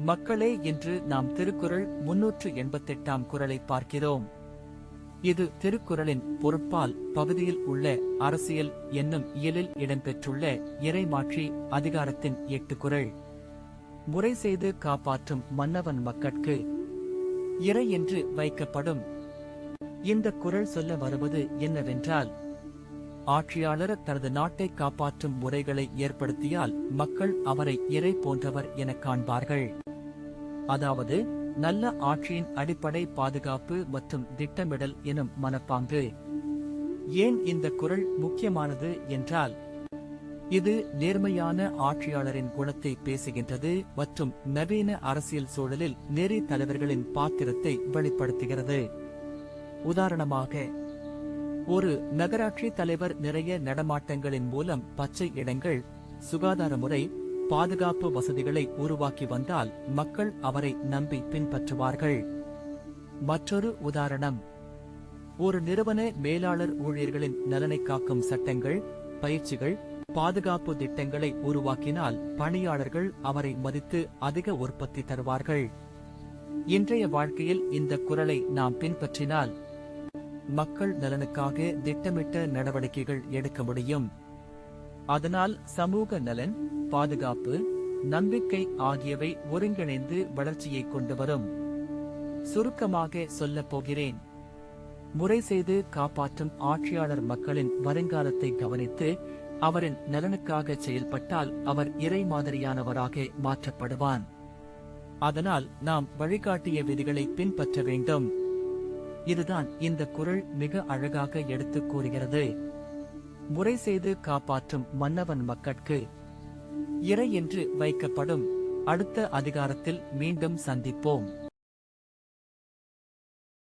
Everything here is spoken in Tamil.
மக்களே, இன்று நாம் திருக்குறள் 388ஆம் குறளை பார்க்கிறோம். இது திருக்குறளின் பொருட்பால் பகுதியில் உள்ள அரசியல் என்னும் இயலில் இடம்பெற்றுள்ள இறைமாட்சி அதிகாரத்தின் 8 குறள். முறை செய்து காப்பாற்றும் மன்னவன் மக்கட்கு இறை என்று வைக்கப்படும். இந்த குறள் சொல்ல வருவது என்னவென்றால், ஆட்சியாளர் தனது நாட்டை காப்பாற்றும் முறைகளை ஏற்படுத்தியால் மக்கள் அவரை இறை போன்றவர் எனக் காண்பார்கள். அதாவது, நல்ல ஆட்சியின் அடிப்படை பாதுகாப்பு மற்றும் திட்டமிடல் எனும் மனப்பாங்கு. ஏன் இந்த குறள் முக்கியமானது என்றால், இது நேர்மையான ஆட்சியாளரின் குணத்தை பேசுகின்றது மற்றும் நவீன அரசியல் சூழலில் நெறி தலைவர்களின் பாத்திரத்தை வெளிப்படுத்துகிறது. உதாரணமாக, ஒரு நகராட்சி தலைவர் நிறைய நடமாட்டங்களின் மூலம் பச்சை இடங்கள், சுகாதார முறை, பாதுகாப்பு வசதிகளை உருவாக்கி வந்தால் மக்கள் அவரை நம்பி பின்பற்றுவார்கள். மற்றொரு உதாரணம், ஒரு நிறுவன மேலாளர் ஊழியர்களின் நலனை காக்கும் சட்டங்கள், பயிற்சிகள், பாதுகாப்பு திட்டங்களை உருவாக்கினால் பணியாளர்கள் அவரை மதித்து அதிக உற்பத்தி தருவார்கள். இன்றைய வாழ்க்கையில் இந்த குறளை நாம் பின்பற்றினால் மக்கள் நலனுக்காக திட்டமிட்ட நடவடிக்கைகள் எடுக்க முடியும். அதனால் சமூக நலன், பாதுகாப்பு, நம்பிக்கை ஆகியவை ஒருங்கிணைந்து வளர்ச்சியை கொண்டு வரும். சுருக்கமாக சொல்லப் போகிறேன். முறை செய்து காப்பாற்றும் ஆட்சியாளர் மக்களின் வருங்காலத்தை கவனித்து அவரின் நலனுக்காக செயல்பட்டால் அவர் இறை மாதிரியானவராக மாற்றப்படுவான். அதனால் நாம் வழிகாட்டிய விதிகளை பின்பற்ற வேண்டும். இதுதான் இந்த குறள் மிக அழகாக எடுத்துக் கூறுகிறது. முறை செய்து காப்பாற்றும் மன்னவன் மக்கட்கு இறை என்று வைக்கப்படும். அடுத்த அதிகாரத்தில் மீண்டும் சந்திப்போம்.